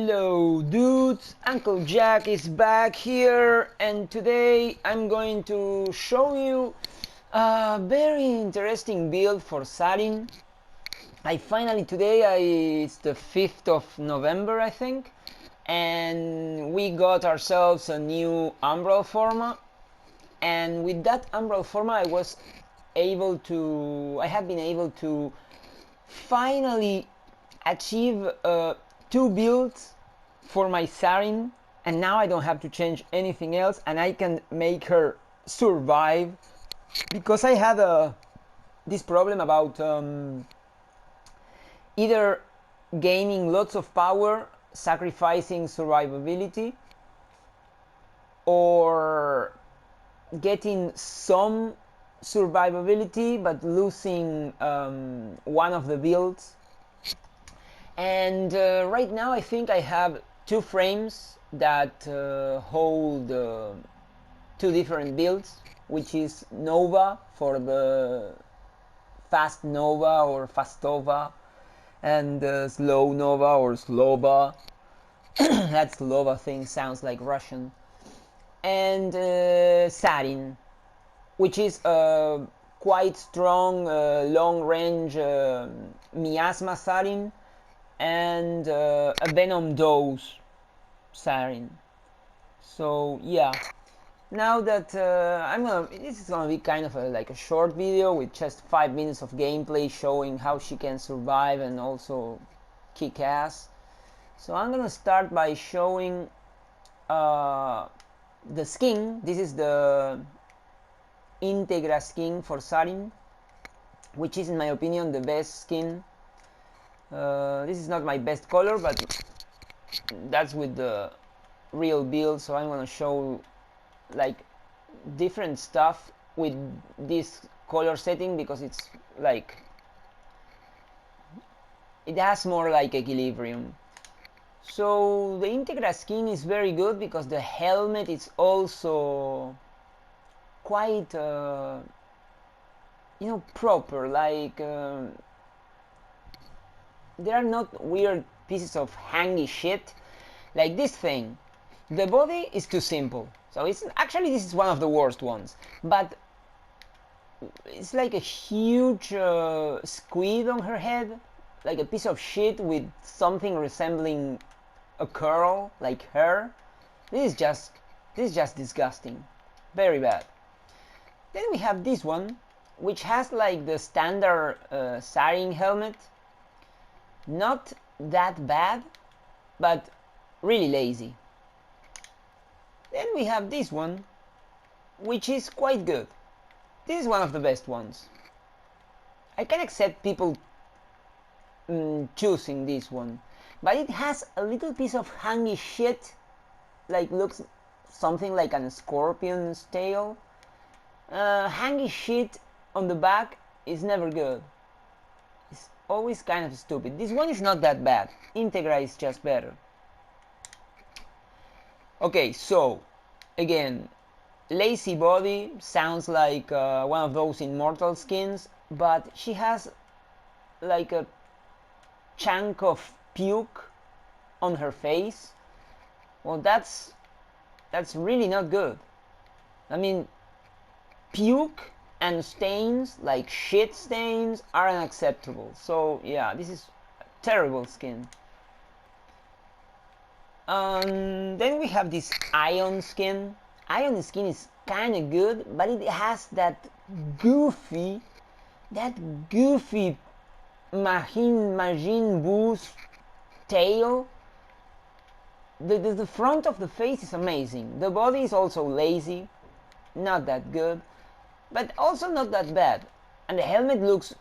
Hello dudes, Uncle Jack is back here, and today I'm going to show you a very interesting build for Saryn. It's the 5th of November I think, and we got ourselves a new Umbral Forma, and with that Umbral Forma I have been able to finally achieve two builds for my Saryn, and now I don't have to change anything else and I can make her survive, because I had this problem about either gaining lots of power sacrificing survivability, or getting some survivability but losing one of the builds. And right now I think I have two frames that hold two different builds, which is Nova for the fast Nova or Fastova, and slow Nova or Slova. That Slova thing sounds like Russian. And Saryn, which is a quite strong long range Miasma Saryn, and a Venom dose Saryn. So yeah, now that this is gonna be kind of like a short video with just 5 minutes of gameplay showing how she can survive and also kick ass. So I'm gonna start by showing the skin. This is the Integra skin for Saryn, which is in my opinion the best skin. This is not my best color, but that's with the real build, so I'm gonna show like different stuff with this color setting because it's like it has more like equilibrium. So the Integra skin is very good because the helmet is also quite proper, like there are not weird pieces of hangy shit like this thing. The body is too simple, so it's actually, this is one of the worst ones, but it's like a huge squid on her head, like a piece of shit with something resembling a curl like hair. This is just disgusting, very bad. Then we have this one, which has like the standard Saryn helmet. Not that bad, but really lazy. Then we have this one, which is quite good. This is one of the best ones. I can accept people choosing this one, but it has a little piece of hangy shit, like looks something like an scorpion's tail. Hangy shit on the back is never good. It's always kind of stupid. This one is not that bad. Integra is just better. Okay, so again, lazy body sounds like one of those immortal skins, but she has like a chunk of puke on her face. Well, that's really not good. I mean, puke and stains, like shit stains, are unacceptable. So yeah, this is a terrible skin. Then we have this Ion skin. Ion skin is kind of good, but it has that goofy Majin Buu's tail. The front of the face is amazing. The body is also lazy, not that good, but also not that bad. And the helmet looks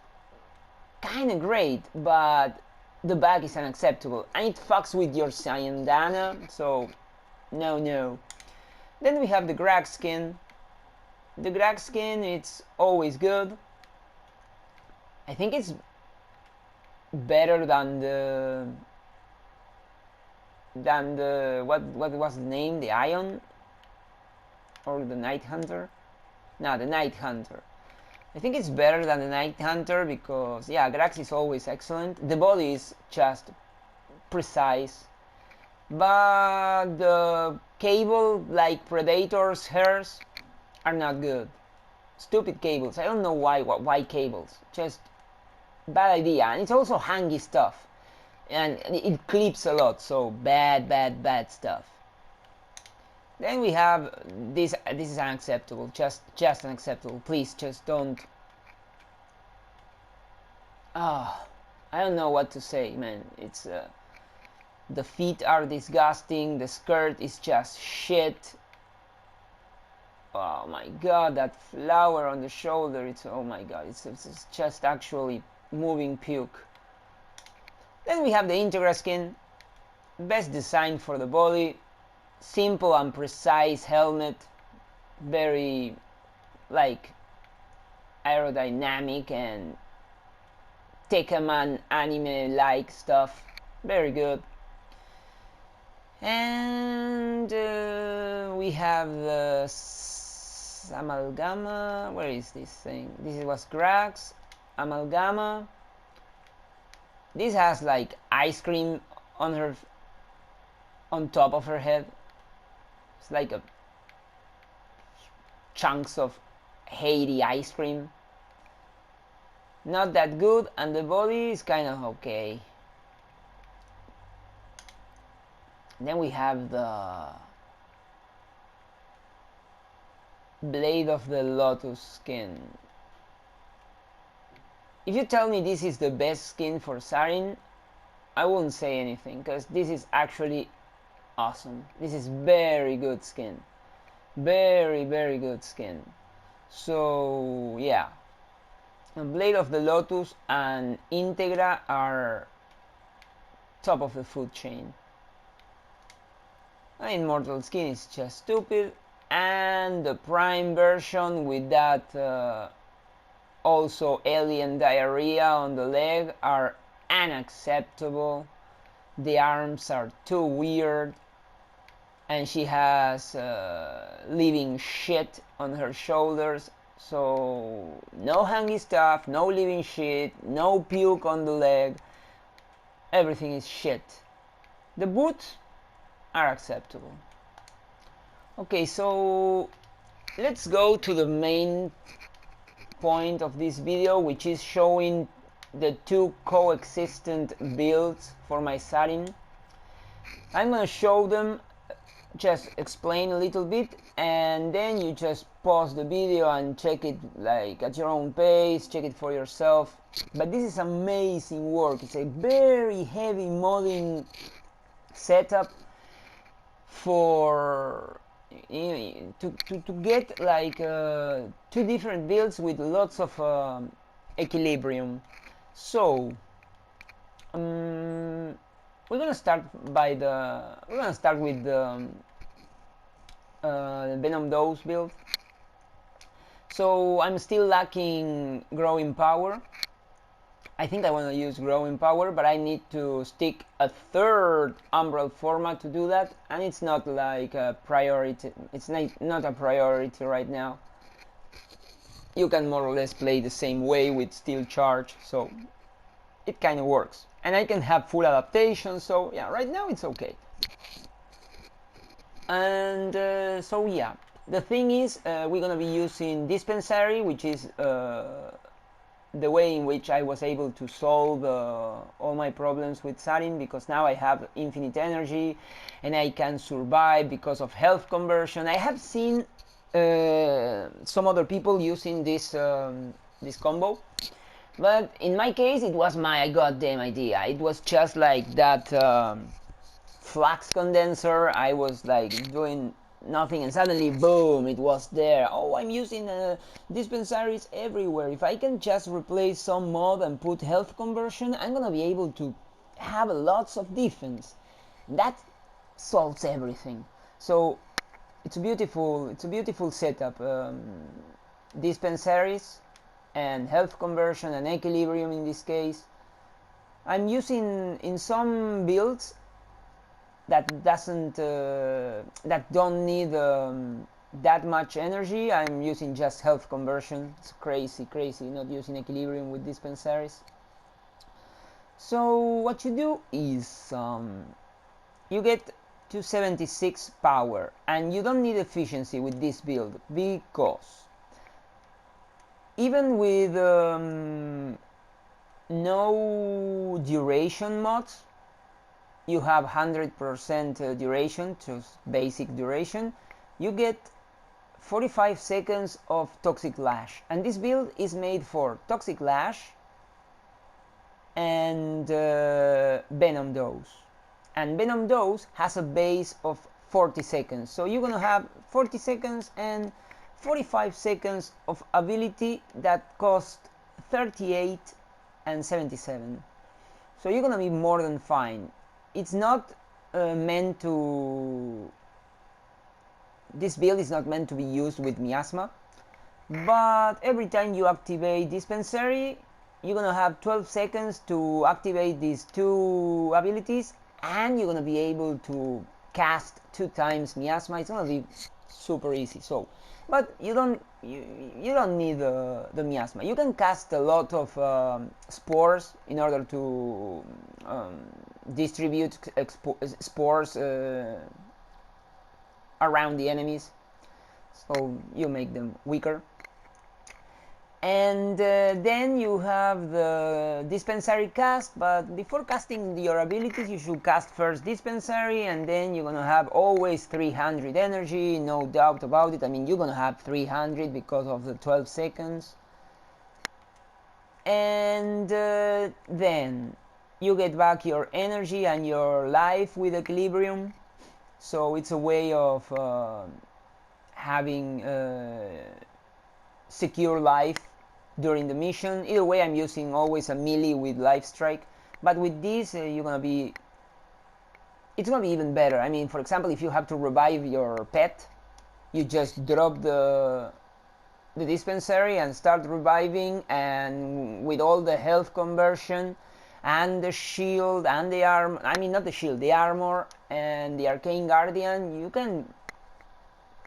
kind of great, but the back is unacceptable, and it fucks with your Cyandana, so no. Then we have the Grag skin. The Grag skin, it's always good. I think it's better than the what was the name? The Ion or the Night Hunter? No, the Night Hunter. I think it's better than the Night Hunter because, yeah, Grax is always excellent. The body is just precise. but the cable, like Predator's hairs, are not good. Stupid cables. I don't know why cables. Just bad idea. And it's also hangy stuff. And it clips a lot, so bad stuff. Then we have this. This is unacceptable. Just unacceptable. Please, just don't. Ah, I don't know what to say, man. It's the feet are disgusting. The skirt is just shit. Oh my god, that flower on the shoulder. It's oh my god. It's just actually moving puke. Then we have the Integra skin. Best design for the body. Simple and precise helmet. Very like aerodynamic and Tekkaman anime like stuff. Very good. And we have the Amalgama. Where is this thing? This was Grax. Amalgama. This has like ice cream on her, on top of her head. It's like a chunks of Haiti ice cream. Not that good, and the body is kind of okay. Then we have the Blade of the Lotus skin. If you tell me this is the best skin for Saryn, I won't say anything, because this is actually awesome. This is very good skin. Very good skin. So yeah, Blade of the Lotus and Integra are top of the food chain. Immortal skin is just stupid, and the Prime version with that also alien diarrhea on the leg are unacceptable. The arms are too weird, and she has living shit on her shoulders. So no hangy stuff, no living shit, no puke on the leg. Everything is shit. The boots are acceptable. Okay, so let's go to the main point of this video, which is showing the two coexistent builds for my Saryn. I'm gonna show them, just explain a little bit, and then you just pause the video and check it like at your own pace, check it for yourself. But this is amazing work. It's a very heavy modding setup for to get like two different builds with lots of equilibrium. So we're gonna start with the Venom dose build. So I'm still lacking growing power. I think I want to use growing power, but I need to stick a third umbral format to do that, and it's not like a priority. It's not a priority right now. You can more or less play the same way with steel charge, so it kind of works. And I can have full adaptation, so yeah, right now it's okay. And so yeah, the thing is, we're gonna be using dispensary, which is the way in which I was able to solve all my problems with Saryn, because now I have infinite energy and I can survive because of health conversion. I have seen some other people using this this combo, but in my case it was my goddamn idea. It was just like that flux condenser. I was like doing nothing, and suddenly boom, it was there. Oh, I'm using dispensaries everywhere. If I can just replace some mod and put health conversion, I'm gonna be able to have lots of defense. That solves everything. So it's a beautiful setup. Dispensaries and health conversion and equilibrium in this case. I'm using in some builds that don't need that much energy. I'm using just health conversion. It's crazy not using equilibrium with dispensaries. So what you do is you get 276 power, and you don't need efficiency with this build because even with no duration mods, you have 100% duration, just basic duration, you get 45 seconds of toxic lash, and this build is made for toxic lash and Venom dose, and Venom dose has a base of 40 seconds, so you're gonna have 40 seconds and 45 seconds of ability that cost 38 and 77, so you're gonna be more than fine. It's not meant to, this build is not meant to be used with Miasma, but every time you activate Dispensary, you're gonna have 12 seconds to activate these two abilities, and you're gonna be able to cast 2 times Miasma. It's gonna be super easy. So, but you don't need the Miasma. You can cast a lot of spores in order to distribute spores around the enemies, so you make them weaker. And then you have the Dispensary cast, but before casting your abilities you should cast first Dispensary, and then you're gonna have always 300 energy, no doubt about it. I mean, you're gonna have 300 because of the 12 seconds. And then you get back your energy and your life with Equilibrium, so it's a way of having secure life during the mission. Either way, I'm using always a melee with life strike, but with this it's gonna be even better. I mean, for example, if you have to revive your pet, you just drop the Dispensary and start reviving, and with all the health conversion and the shield and the armor, I mean not the shield, the armor and the Arcane Guardian, you can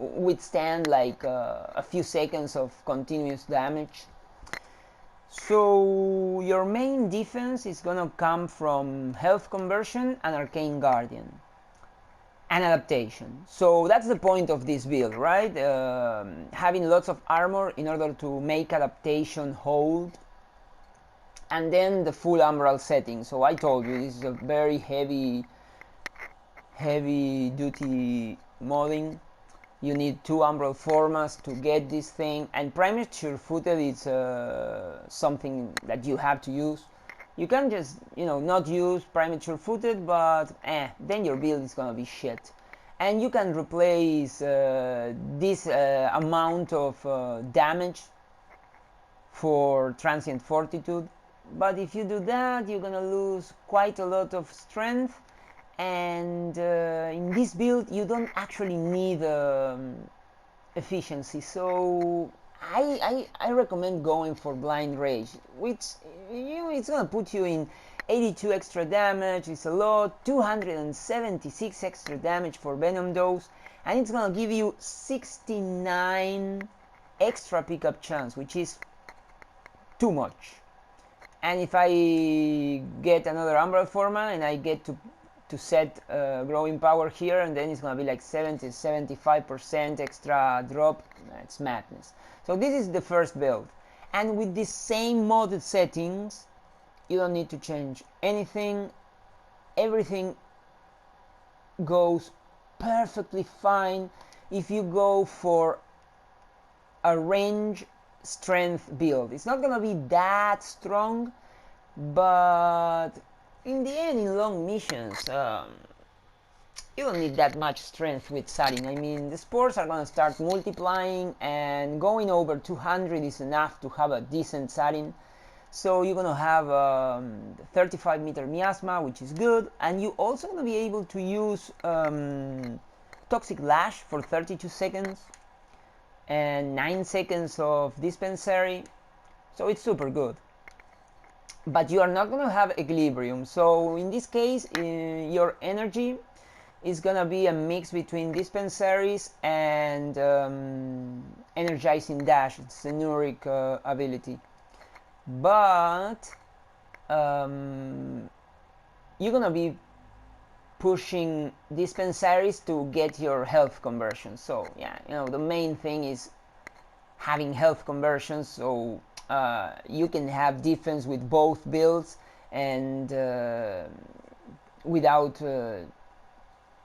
withstand like a few seconds of continuous damage. So your main defense is gonna come from health conversion and Arcane Guardian and adaptation. So that's the point of this build, right? Having lots of armor in order to make adaptation hold, and then the full umbral setting. So I told you this is a very heavy duty modding. You need 2 umbral formas to get this thing, and premature footed is something that you have to use. You can just, not use premature footed, but then your build is gonna be shit. And you can replace this amount of damage for transient fortitude, but if you do that, you're gonna lose quite a lot of strength. And in this build you don't actually need efficiency, so I recommend going for Blind Rage, which it's gonna put you in 82 extra damage. It's a lot. 276 extra damage for Venom dose, and it's gonna give you 69 extra pickup chance, which is too much. And if I get another Umbral Forma and I get to set growing power here, and then it's gonna be like 75% extra drop. It's madness. So this is the first build, and with the same modded settings, you don't need to change anything. Everything goes perfectly fine if you go for a range strength build. It's not gonna be that strong, but in the end, in long missions, you don't need that much strength with Saryn. I mean, the spores are gonna start multiplying, and going over 200 is enough to have a decent Saryn. So you're gonna have 35 meter Miasma, which is good, and you also gonna be able to use Toxic Lash for 32 seconds and 9 seconds of Dispensary, so it's super good. But you are not going to have Equilibrium, so in this case your energy is going to be a mix between Dispensaries and Energizing Dash. It's a Nuric ability, but you're going to be pushing dispensaries to get your health conversion. So yeah, you know, the main thing is having health conversions, so you can have defense with both builds and without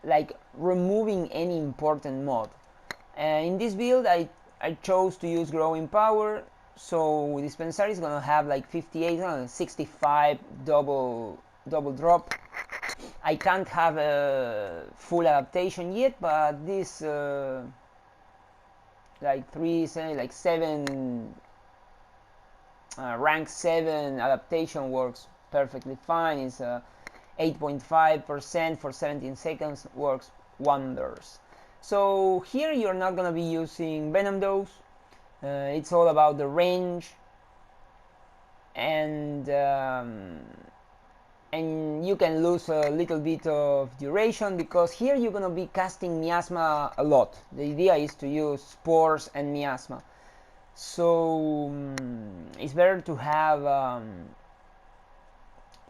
like removing any important mod. In this build I chose to use growing power, so dispensary is gonna have like 58, 65 double drop. I can't have a full adaptation yet, but this like 7 rank 7 adaptation works perfectly fine. It's 8.5% for 17 seconds, works wonders. So here you're not gonna be using Venom dose. It's all about the range, and you can lose a little bit of duration because here you're gonna be casting Miasma a lot. The idea is to use spores and Miasma, so it's better to have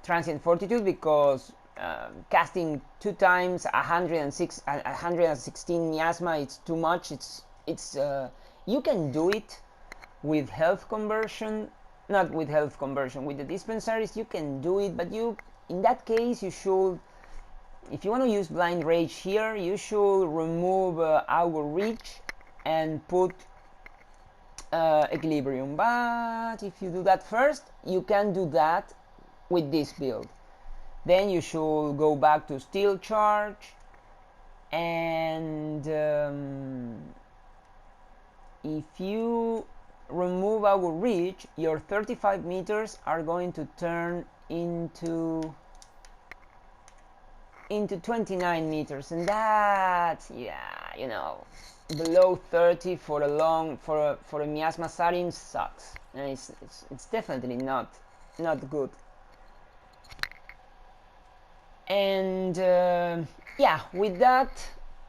transient fortitude, because casting 2 times 116 Miasma, it's too much. It's you can do it with health conversion, not with health conversion, with the dispensaries you can do it, but you, in that case, you should, if you want to use blind rage here, you should remove our reach and put equilibrium. But if you do that first, you can do that with this build. Then you should go back to steel charge, and if you remove our reach, your 35 meters are going to turn into 29 meters, and that, yeah, you know, below 30 for a Miasma Saryn sucks, and it's definitely not good. And yeah, with that,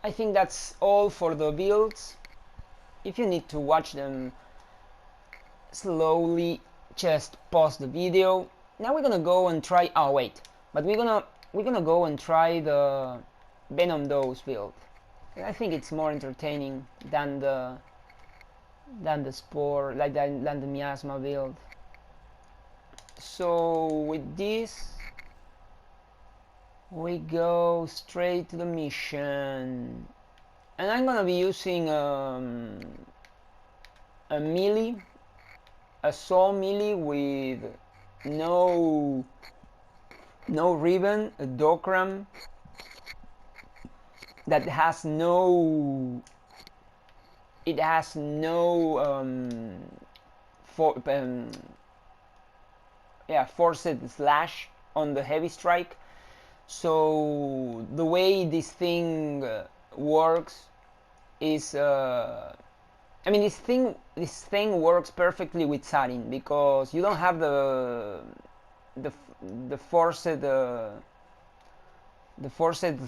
I think that's all for the builds. If you need to watch them slowly, just pause the video. Now we're gonna go and try, oh wait, but we're gonna go and try the Venom dose build. I think it's more entertaining than the spore, like than the Miasma build. So with this, we go straight to the mission, and I'm gonna be using a melee, a saw melee with no ribbon, a Dokram that has no, it has no forced slash on the heavy strike. So the way this thing works is I mean, this thing works perfectly with Saryn, because you don't have the forced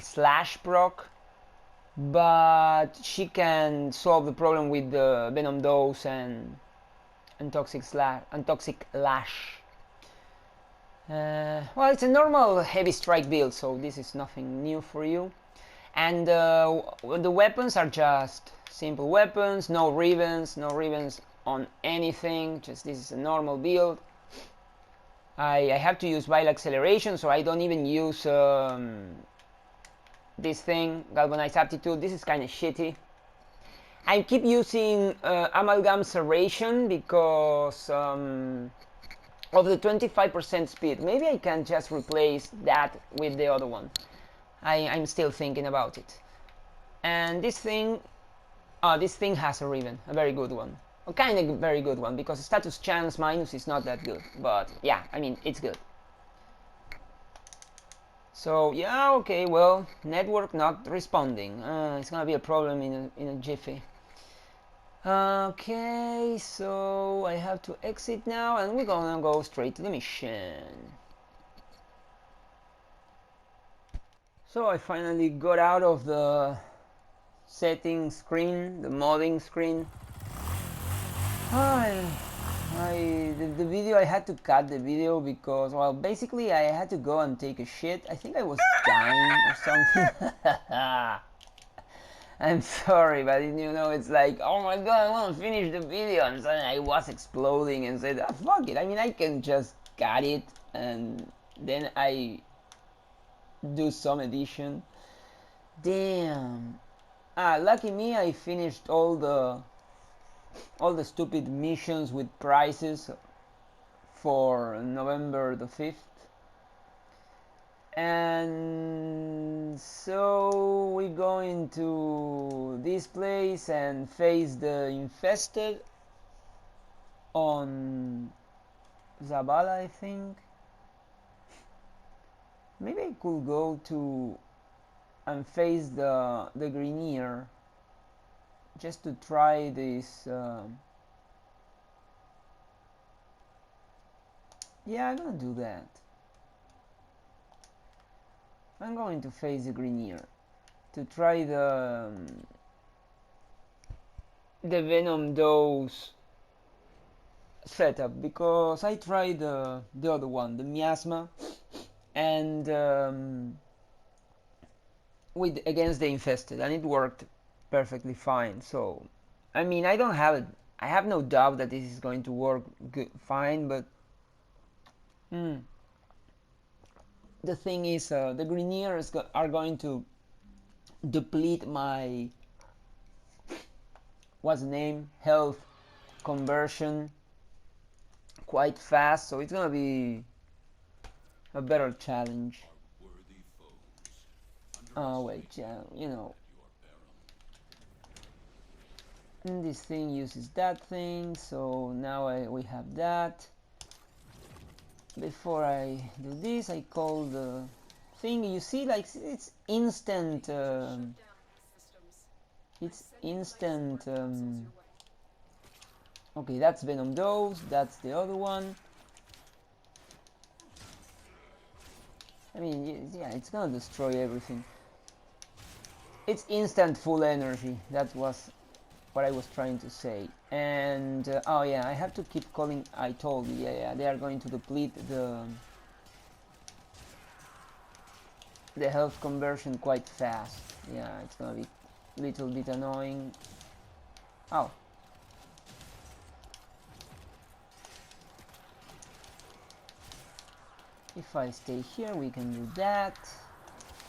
slash proc, but she can solve the problem with the Venom dose and toxic lash. Well, it's a normal heavy strike build, so this is nothing new for you. And the weapons are just simple weapons, no ribbons on anything, just this is a normal build. I have to use vial acceleration, so I don't even use this thing, galvanized aptitude. This is kind of shitty. I keep using amalgam serration because of the 25% speed. Maybe I can just replace that with the other one. I'm still thinking about it. And this thing has a ribbon, a very good one. A kind of very good one, because status chance minus is not that good. But yeah, I mean, it's good. So yeah, okay, well, network not responding. It's gonna be a problem in a jiffy. Okay, so I have to exit now, and we're gonna go straight to the mission. So I finally got out of the settings screen, the modding screen. The video, I had to cut the video because, well, basically I had to go and take a shit. I think I was dying or something. I'm sorry, but you know, it's like, oh my god, I want to finish the video, and suddenly I was exploding and said, ah, fuck it. I mean, I can just cut it and then I do some edition. Damn. Lucky me, I finished all the stupid missions with prizes for November the 5th. And so we're going to this place and face the infested on Zabala, I think. Maybe I could go to and face the Grenier just to try this. Yeah, I'm gonna do that. I'm going to face the Grenier to try the Venom dose setup, because I tried the other one, the Miasma, and with against the infested, and it worked perfectly fine. So, I mean, I don't have it. I have no doubt that this is going to work good, fine, but the thing is, the Greniers are going to deplete my what's the name health conversion quite fast, so it's gonna be a better challenge. Oh wait, yeah, you know, and this thing uses that thing, so now we have that. Before I do this, I call the thing. You see, like, it's instant. It's instant. Okay, that's Venom dose. That's the other one. I mean, yeah, it's gonna destroy everything. It's instant full energy. That was what I was trying to say. And oh yeah, I have to keep calling. I told you, yeah, they are going to deplete the health conversion quite fast. Yeah, it's gonna be a little bit annoying. Oh. If I stay here, we can do that.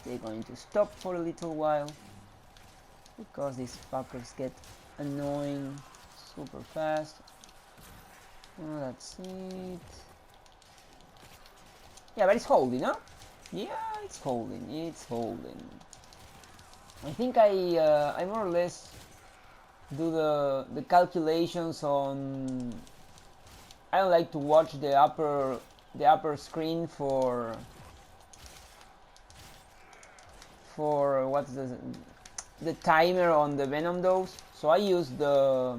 They're going to stop for a little while because these fuckers get annoying super fast. Oh, that's it. Yeah, but it's holding, huh? Yeah, it's holding. It's holding. I think I more or less do the calculations on. I don't like to watch the upper screen for what's the timer on the Venom dose. So I use the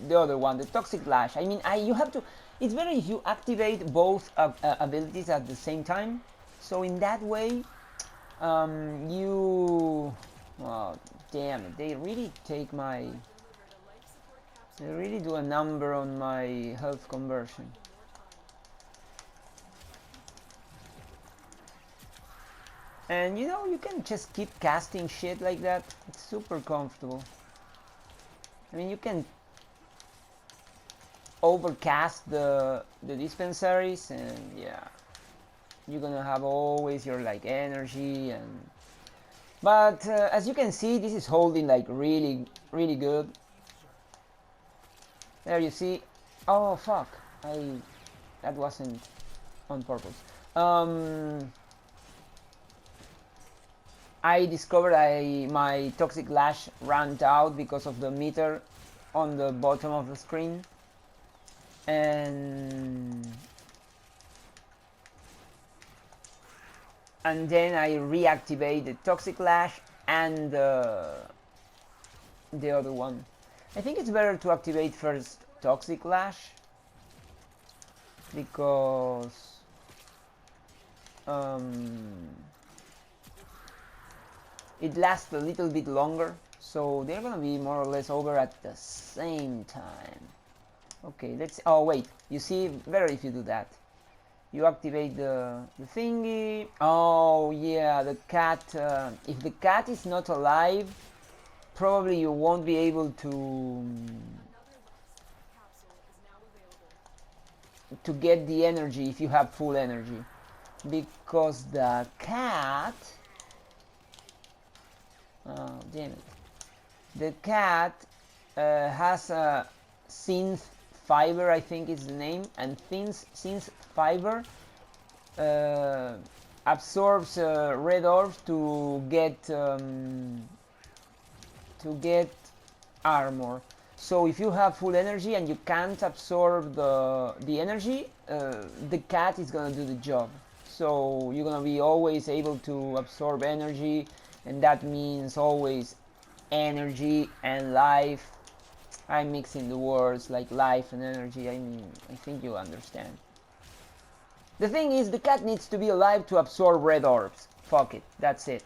other one, the Toxic Lash. I mean, you have to. It's better if you activate both abilities at the same time. So in that way, you. Oh, damn it! They really take my. They really do a number on my health conversion. And you know, you can just keep casting shit like that. It's super comfortable. I mean, you can overcast the dispensaries, and yeah, you're gonna have always your like energy. And but as you can see, this is holding like really good. There you see. Oh fuck, that wasn't on purpose. I discovered my Toxic Lash ran out because of the meter on the bottom of the screen, and then I reactivate the Toxic Lash and the other one. I think it's better to activate first Toxic Lash because it lasts a little bit longer, so they're gonna be more or less over at the same time. Okay, let's. Oh wait, you see, better if you do that. You activate the thingy. Oh yeah, the cat. If the cat is not alive, probably you won't be able to get the energy if you have full energy, because the cat. Oh damn it! The cat has a synth fiber, I think is the name, and synth fiber uh, absorbs red orbs to get armor. So if you have full energy and you can't absorb the energy, the cat is gonna do the job. So you're gonna be always able to absorb energy, and that means always energy and life. I'm mixing the words like life and energy. I mean, I think you understand. The thing is, the cat needs to be alive to absorb red orbs. Fuck it, that's it.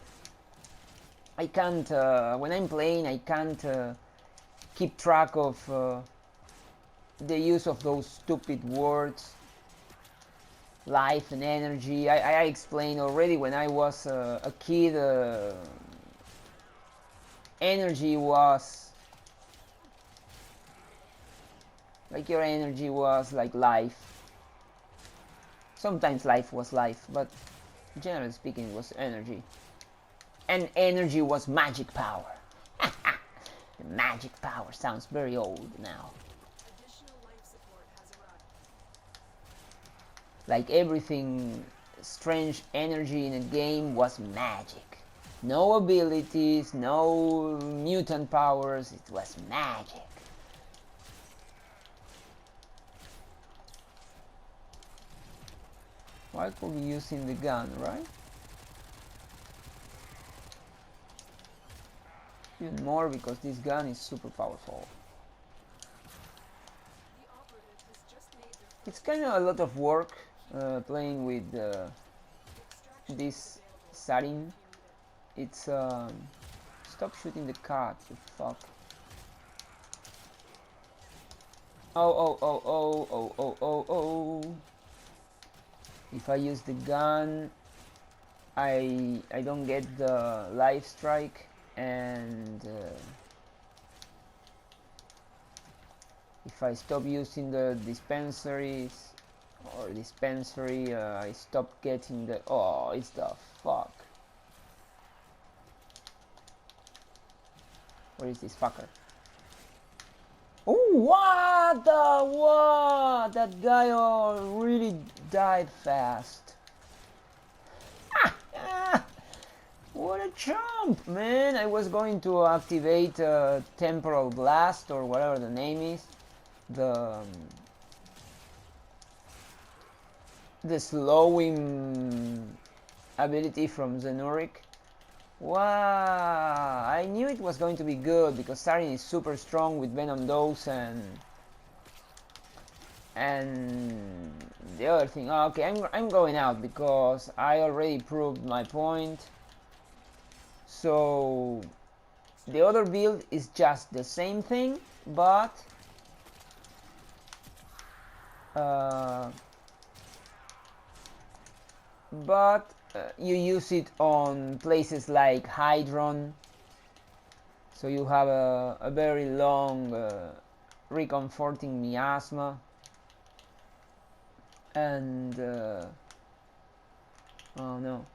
I can't, when I'm playing, I can't keep track of the use of those stupid words, life and energy. I explained already when I was a kid, energy was like your energy was like life. Sometimes life was life, but generally speaking, it was energy. And energy was magic power. Magic power sounds very old now. Like everything strange energy in a game was magic. No abilities, no mutant powers, it was magic. Why could be using the gun, right? Even more because this gun is super powerful. It's kind of a lot of work playing with this Saryn. It's stop shooting the cat, you fuck. Oh. If I use the gun, I don't get the life strike, and if I stop using the dispensary, I stop getting the. Oh, it's the fuck. Where is this fucker? Oh, what? That guy really died fast. What a chump, man! I was going to activate Temporal Blast or whatever the name is. The slowing ability from Zenuric. Wow! I knew it was going to be good because Saryn is super strong with Venom dose and the other thing. Okay, I'm going out because I already proved my point. So the other build is just the same thing, but you use it on places like Hydron, so you have a very long recomforting Miasma, and oh no.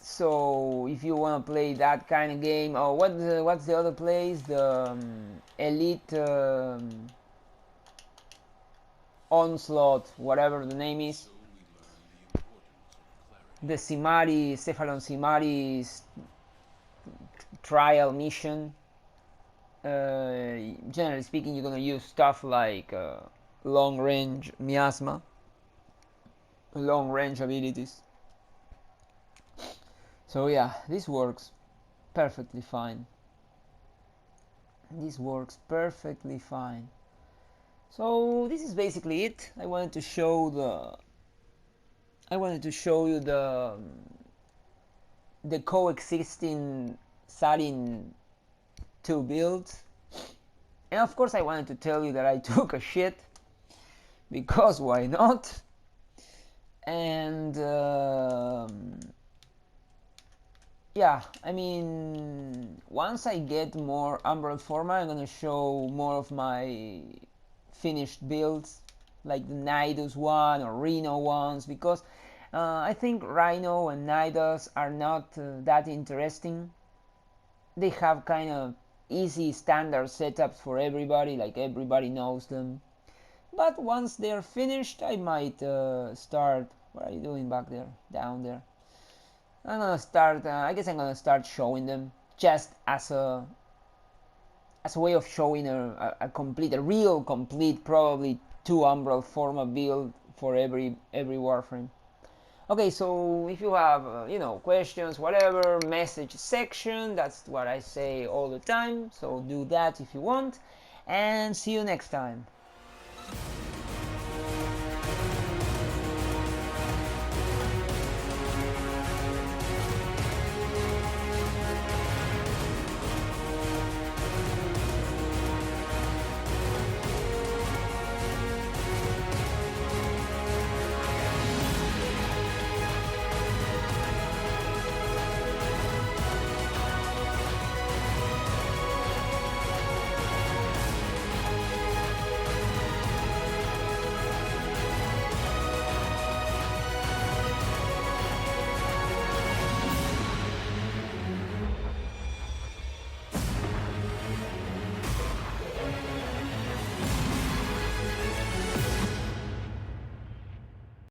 So if you want to play that kind of game, oh, what's the other place? The Elite Onslaught, whatever the name is. The Cephalon Simari's trial mission. Generally speaking, you're gonna use stuff like long range Miasma, long range abilities. So yeah, this works perfectly fine. This works perfectly fine. So this is basically it. I wanted to show you the coexisting Saryn 2 builds. And of course I wanted to tell you that I took a shit, because why not? And yeah, I mean, once I get more Umbral format, I'm gonna show more of my finished builds, like the Nidus one or Rhino ones, because I think Rhino and Nidus are not that interesting. They have kind of easy standard setups for everybody, like everybody knows them. But once they're finished, I might start. What are you doing back there? Down there. I'm gonna start. I guess I'm gonna start showing them just as a way of showing a real complete, probably 2 Umbral format build for every Warframe. Okay, so if you have questions, whatever, message section, that's what I say all the time, so do that if you want, and see you next time.